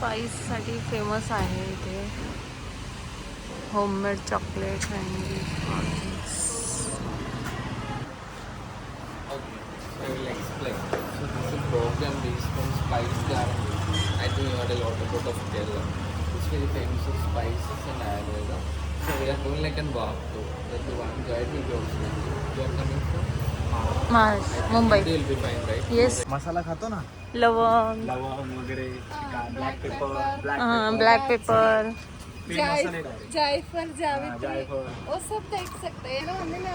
स्पाइससाठी famous आहे इथे. Homemade chocolate आणि I will explain. So this is a program based on spice garden. I think you heard a lot about of Kerala. It's very famous for spices and Ayurveda. So we are going like a walk tour. That the one guide will be also with you. You are coming from Maharashtra, Mumbai. India will be fine, right? Yes. मसाला खातो ना, लवंग, लवंग वगैरे, black paper, black pepper, जायफल, जावित्री, जायफळ. वो सब देख सकते हैं ना. हमें ना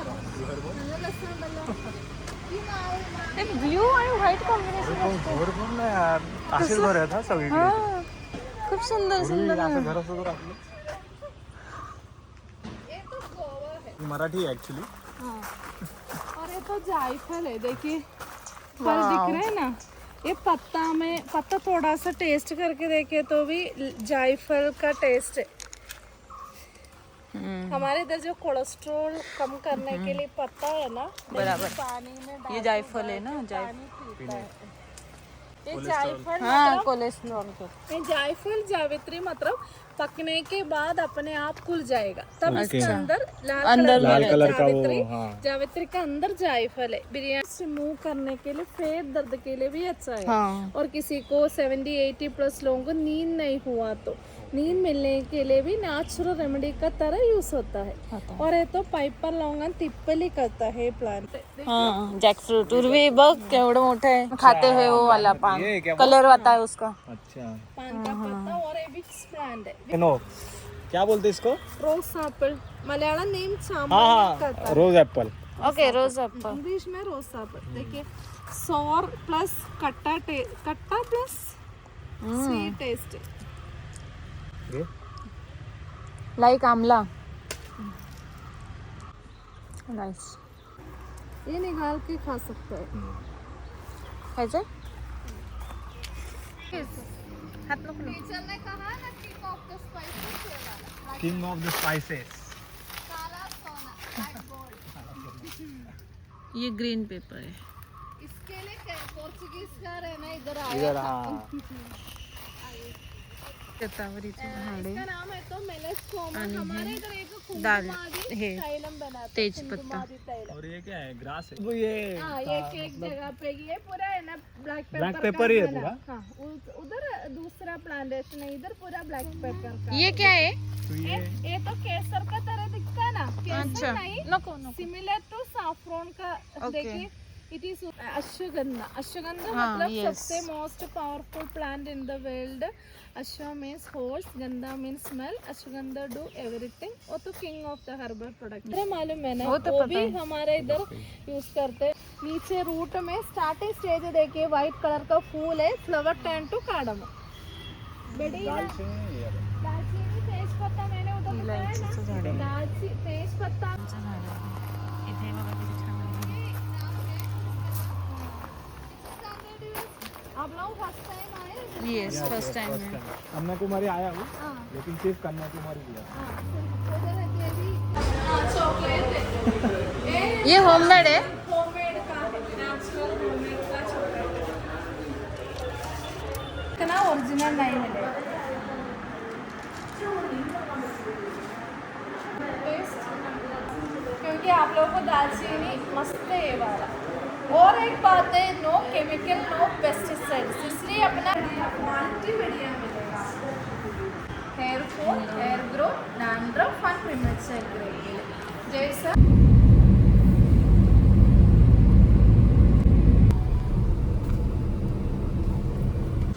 ब्ल्यू आणि व्हाईट कॉम्बिनेशन. भरपूर ना यार, असेच घर आहेत हा सगळीकडे. हा, खूप सुंदर सुंदर असं आहे. घर असतं तर आपलं. ये तो गोवा है मराठी आहे ऍक्च्युली. और ये तो जायफल है. देखिए फल दिख रहे हैं ना. ये पत्ता थोड़ा सा टेस्ट करके देखे तो भी जायफल का टेस्ट है. हमारे इधर जो कोलेस्ट्रॉल कम करने के लिए पत्ता है ना, बराबर. पानी में डाल ये जायफल है ना, पानी पीता है. ये जायफल हाँ, मतलब कोलेस्ट्रॉल को. ये जायफल जावित्री मतलब पकने के बाद अपने आप खुल जाएगा. तब इसके अंदर अंदर लाल कलर का वो, जावित्री, हाँ. जावित्री का अंदर जायफल है. बिरयानी से मुंह करने के लिए, पेट दर्द के लिए भी अच्छा है. हाँ. और किसी को 70-80 प्लस लोगों को नींद नहीं हुआ तो नींद मिलने के लिए भी नेचुरल रेमेडी का तरह यूज होता है. और ये तो पाइपर लवंगन तिप्पली करता है प्लांट. हाँ, जैकफ्रूट. उर्वी बघ केवढं मोठं आहे. खाते हुए वो वाला पान, ये क्या कलर आता है उसका. अच्छा. पान का पत्ता और एबिक्स प्लांट है. नो, क्या बोलते इसको? रोज एप्पल, मलयालम नेम हाँ चांबल करता हाँ, है. रोज एप्पल. ओके, रोज एप्पल. इंग्लिश में रोज एप्पल. देखिए सॉर प्लस कट्टा प्लस स्वीट टेस्ट. लाइक आमला. नाइस. ये निकाल के खा सकते हैं. खायचं? हात नको. टीचर ने कहा ना king of the spices. King of the spices. काला सोना, ब्लैक गोल्ड. ये ग्रीन पेपर है. इसके लिए पोर्चुगीज का रहना इधर आया इधर था. हाँ. शतावरीचे झाडे, इसका नाम है तो मेलेस्टोमा. हमारे इधर एक दाल, कुंकुमादी हे, तैलम बनाते हैं. तेजपत्ता. कुंकुमादी तैलम. और ये क्या है? ग्रास है. वो ये हाँ, ये एक जगह पे ये पूरा है ना ब्लैक Black पेपर pepper ही है पूरा? हाँ, उधर दूसरा प्लांटेशन है. इधर पूरा ब्लैक पेपर का. ये क्या है? तो ये तो केसर का तरह दिखता है ना. केसर अच्छा, नहीं, नको नको. सिमिलर टू सैफरन का. Okay. देखिए इट इज अश्वगंधा. अश्वगंधा हाँ, मतलब yes. सबसे most powerful plant in the world. Ashwa means horse, gandha means smell. Ashwagandha do everything. वो तो king of the herbal product मालूम है ना. वो तो वो पता भी है. हमारे इधर यूज करते हैं. नीचे रूट में स्टार्टिंग स्टेज देखिए व्हाइट कलर का फूल है. Flower turn to cardamom. बढ़िया. दालचीनी तेजपत्ता मैंने उधर बताया इलायचीचं झाड आहे. ना. दालचीनी तेजपत्ता. इथे बघा किती छान आहे. आप लोग फर्स्ट टाइम आए. येस, फर्स्ट टाइम है. कन्याकुमारी आया हूँ, हाँ. लेकिन सिर्फ कन्याकुमारी गया. उधर है भी चॉकलेट है. ये होममेड है. होममेड का है. नेचुरल होममेड का चॉकलेट. इतना ओरिजिनल नहीं मिलेगा. क्योंकि आप लोगों को दालचीनी मस्त है ये वाला. और एक बात है, नो केमिकल, नो पेस्टिसाइड्स. इसलिए अपना क्वालिटी बढ़िया मिलेगा. Hair fall, hair grow, dandruff and premature grey जैसा.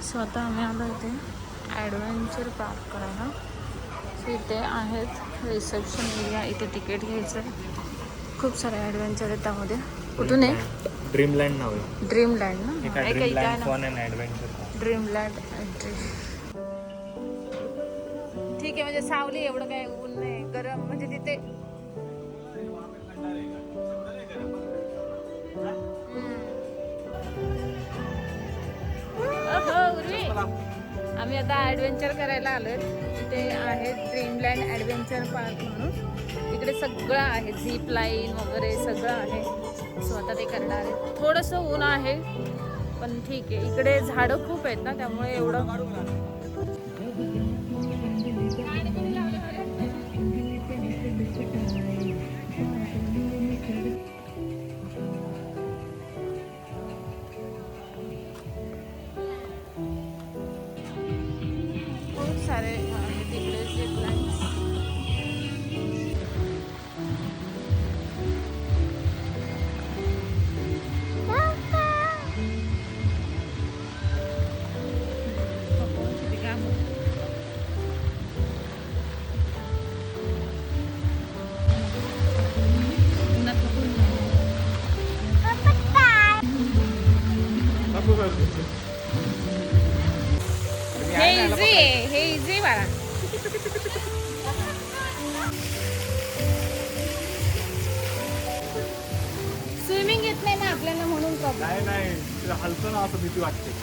सो आता आम्ही आलो इथे ॲडव्हेंचर पार्क करायला. सो इथे आहेत रिसेप्शन एरिया. इथे तिकीट घ्यायचं आहे. खूप सारे ॲडव्हेंचर आहेत त्यामध्ये. कुठून आहे? ड्रीमलँड नाव आहे. ड्रीमलँड ना. हे काय आहे का इथे आहे ड्रीमलँड ना? Fun and adventure. Dreamland entry. ठीक आहे, म्हणजे सावली एवढं काय ऊन नाही, गरम म्हणजे तिथे. उर्वी, आम्ही आता ॲडव्हेंचर करायला आलो. इथे आहे ड्रीमलँड ॲडव्हेंचर पार्क म्हणून. इकडे सगळं आहे, झीप लाईन वगैरे सगळं आहे. सो आता ते करणार आहे. थोडंसं ऊन आहे पण ठीक आहे. इकडे झाडं खूप आहेत ना, त्यामुळे एवढं सारे आहेत इकडे zip lines. हे इझी बाळा. स्विमिंग येत नाही ना आपल्याला म्हणून प्रॉब्लेम. नाही नाही तिला हलतं ना असं भीती वाटते.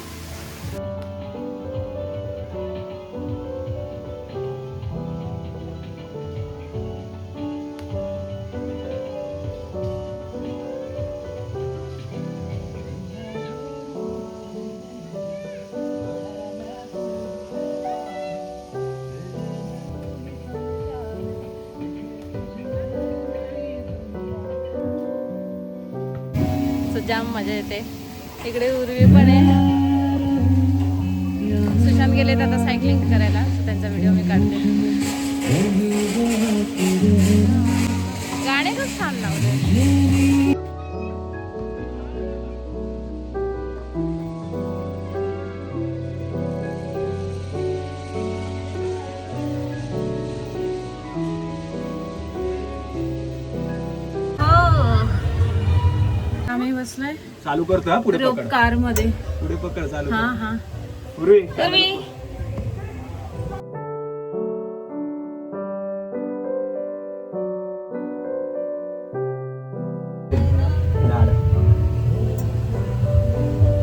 जाम मजा येते. इकडे उर्वी पण आहे. सुशांत गेलेत आता सायकलिंग करायला, so त्यांचा व्हिडिओ मी काढते. गाणे खूप छान लावले. आम्ही बसलोय चालू करतो हा, पुढे पकड. कार मध्ये. पुढे पकड चालू. हा हा. उर्वी उर्वी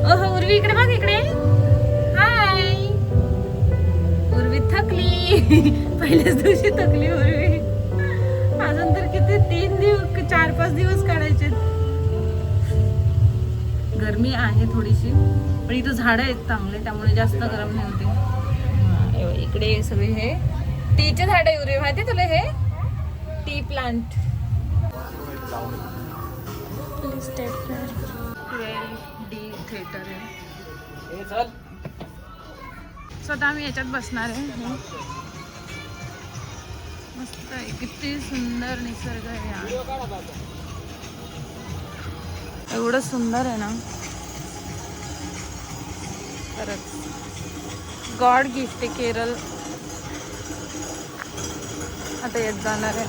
ओहो उर्वी इकडे बघ इकडे. हाय. उर्वी थकली. पहिल्याच दिवशी थकली उर्वी. अजून तर किती 3 दिवस 4-5 दिवस काढायचे. गरमी आहे थोडीशी, पण इथं झाडं आहेत चांगले, त्यामुळे जास्त गरम नाही होते. इकडे सगळे हे टीचे झाड आहे. उर्वी माहिती तुला हे टी प्लांट. डी थिएटर आहे. स्वतः आम्ही याच्यात बसणार आहे. मस्त आहे, किती सुंदर निसर्ग आहे यार. एवढं सुंदर आहे ना खरंच. गॉड गिफ्ट आहे केरळ. आता येत जाणार आहे.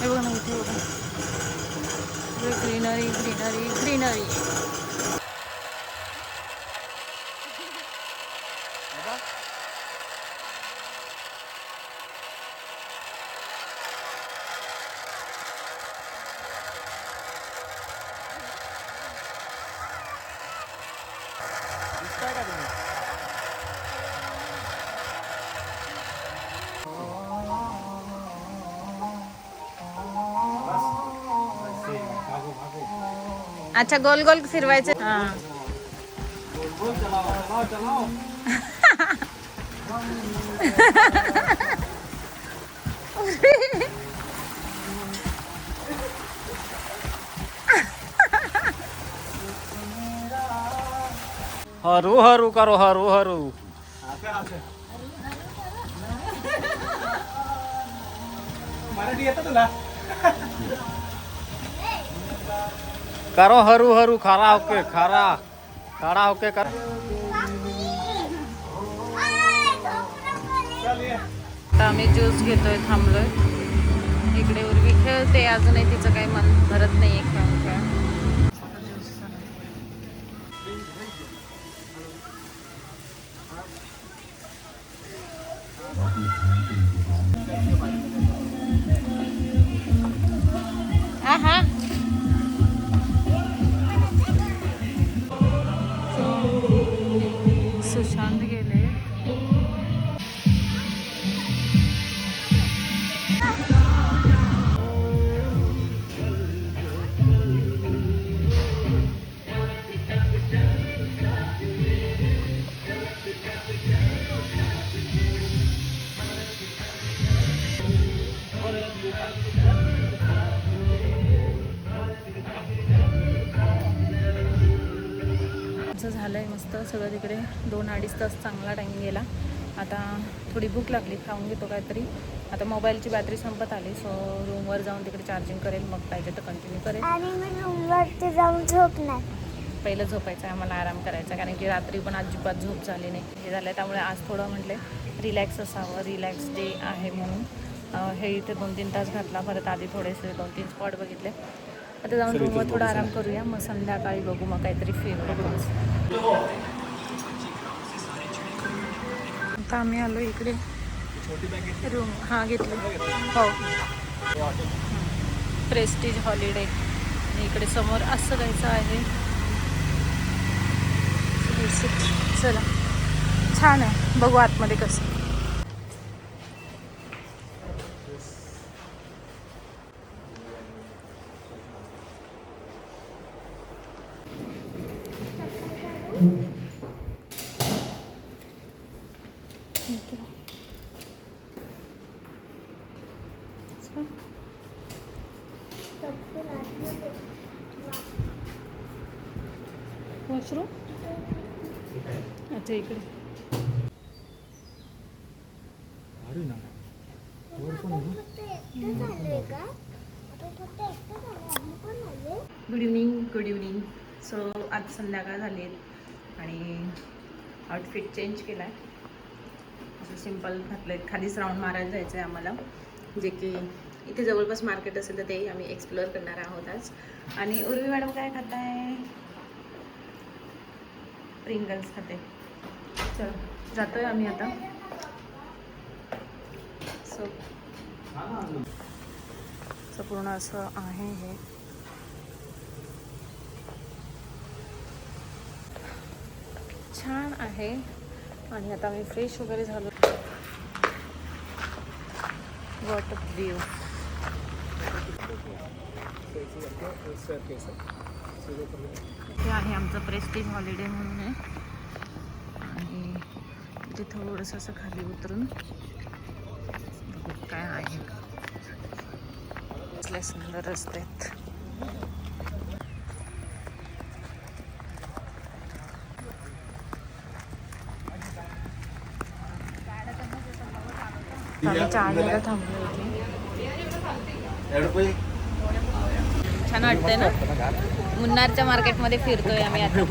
हे बघा ना इथे बघा, ग्रीनरी ग्रीनरी ग्रीनरी. अच्छा गोल गोल फिरवायचे. हा हरू हरू करो हरू हरू. मराठी येतं तुला? करो हरू हरू. खरा होके खरा खरा होके कर. आता आम्ही ज्यूस घेतोय, थांबलोय. इकडे उर्वी खेळते अजूनही, तिचं काही मन भरत नाहीये खेळून खेळून. आहा सुशांत गेले. झालंय मस्त सगळं. तिकडे 2-2.5 तास चांगला टाइम गेला. आता थोडी भूक लागली, खाऊन घेतो काहीतरी. आता मोबाईलची बॅटरी संपत आली, सो रूमवर जाऊन तिकडे चार्जिंग करेल, मग पाहिजे तर कंटिन्यू करेल. आणि मी रूमवरती जाऊन झोपणार. पहिलं झोपायचं आहे आम्हाला, आराम करायचा, कारण की रात्री पण अजिबात झोप झाली नाही. हे झालं त्यामुळे आज थोडं म्हटले रिलॅक्स असावं, रिलॅक्स डे आहे म्हणून हे इथे 2-3 तास घातला. परत आधी थोडेसे 2-3 स्पॉट बघितले. आता जाऊन रूमवर थोडा आराम करूया, मग संध्याकाळी बघू मग काहीतरी फिरू. आता आम्ही आलो इकडे रूम. हां घेतली हो, प्रेस्टीज हॉलिडे. इकडे समोर असं जायचं आहे. चला छान आहे, बघू आतमध्ये कसं. वॉशरूम अच्छा इकडे. Good evening, good evening. So आज संध्याकाळ झाली आणि आउटफिट चेंज केला आहे. असं सिम्पल घातलं आहे. खालीच राऊंड मारायला जायचं आहे आम्हाला, जे की इथे जवळपास मार्केट असेल तर ते आम्ही एक्सप्लोअर करणार आहोत आज. आणि उर्वी मॅडम काय खात आहे? प्रिंगल्स खाते. चल जातोय आम्ही आता. सो पूर्ण असं आहे हे. छान आहे. आणि आता मी फ्रेश वगैरे झालो. What a view. हे आहे आमचं प्रेस्टीज हॉलिडे म्हणून आहे. आणि इथे थोडंसं असं खाली उतरून काय आहे. कसले सुंदर रस्ते आहेत. आम्ही चहा घ्यायला थांबलो होते. छान वाटतंय ना. मुन्नारच्या मार्केटमध्ये फिरतोय आम्ही आता.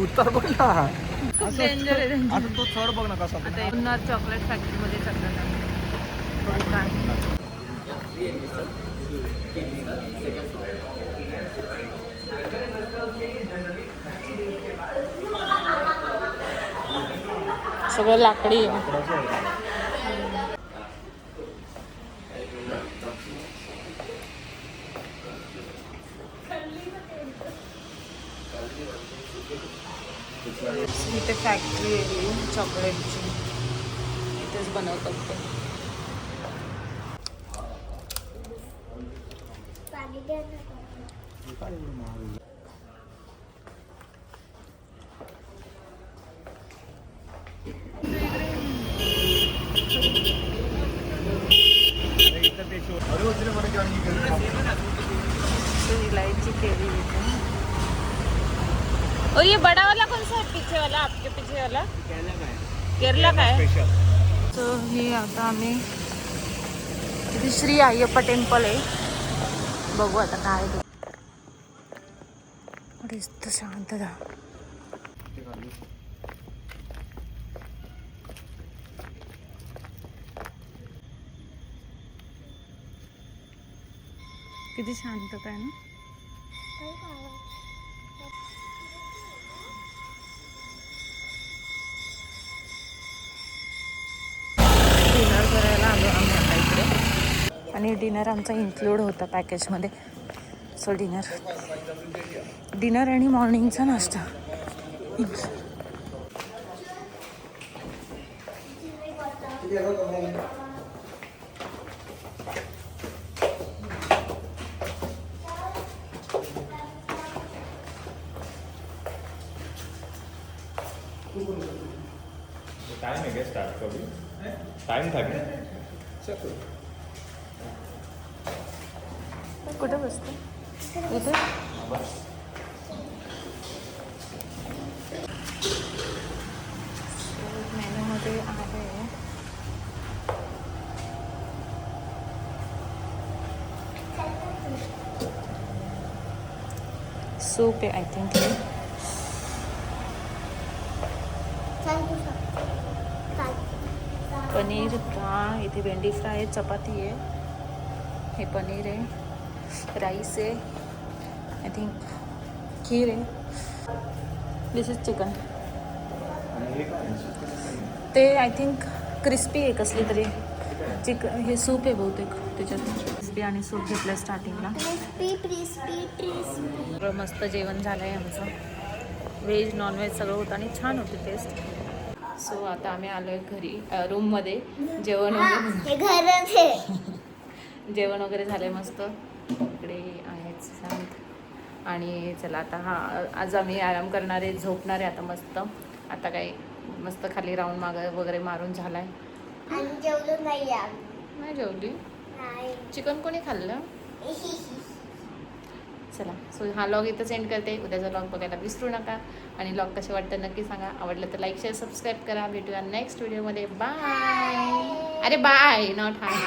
खूप डेंजर आहे. आता मुन्नार चॉकलेट फॅक्टरीमध्ये चाललं काय. सगळं लाकडी आहे. इथे फॅक्टरी आहे चॉकलेटची, इथेच बनवतात ते. इलायची केली इथे. और ये बड़ा वाला कौन सा है? पीछे वाला, आपके पीछे वाला केरला का है. तो हे आता आम्ही इथे श्री अय्यप्पा टेम्पल आहे. बघू आता काय ते. मस्त शांतता. किती शांतता आहे ना. डिनर करायला आलो आम्ही आता इकडे. आणि डिनर आमचा इन्क्लूड होता पॅकेजमध्ये. सो डिनर आणि मॉर्निंगचा नाश्ता. टाइम है क्या स्टार्ट का भी? टाइम था क्या? कुठे बसते इथे? मेनूमध्ये आहे सूप आहे आय थिंक. पनीर फ्राय, इथे भेंडी फ्राय आहे, चपाती आहे, हे पनीर आहे, राईस आहे, आय थिंक खीर आहे, दिस इज चिकन. ते आय थिंक क्रिस्पी आहे कसली तरी चिकन, हे सूप आहे बहुतेक त्याच्यात. क्रिस्पी आणि सूप घेतलं स्टार्टिंगला. सगळं मस्त जेवण झालं आहे आमचं, व्हेज नॉनव्हेज सगळं होतं आणि छान होती टेस्ट. सो आता आम्ही आलो आहे घरी, रूममध्ये. जेवण वगैरे जेवण वगैरे झालं आहे मस्त. इकडे आहेत शांत. आणि चला आता आज आम्ही आराम करणार आहे, झोपणार आहे आता मस्त. आता काही मस्त खाली राऊंड वगैरे मारून झाला आहे. नाही जेवली. चिकन कोणी खाल्लं? चला, सो हा लॉग इथं सेंड करते. उद्याचा लॉग बघायला विसरू नका. आणि लॉग कसे वाटतं नक्की सांगा. आवडलं तर लाईक शेअर सबस्क्राईब करा. भेटूया नेक्स्ट व्हिडिओमध्ये. बाय. अरे बाय, नॉट हाय.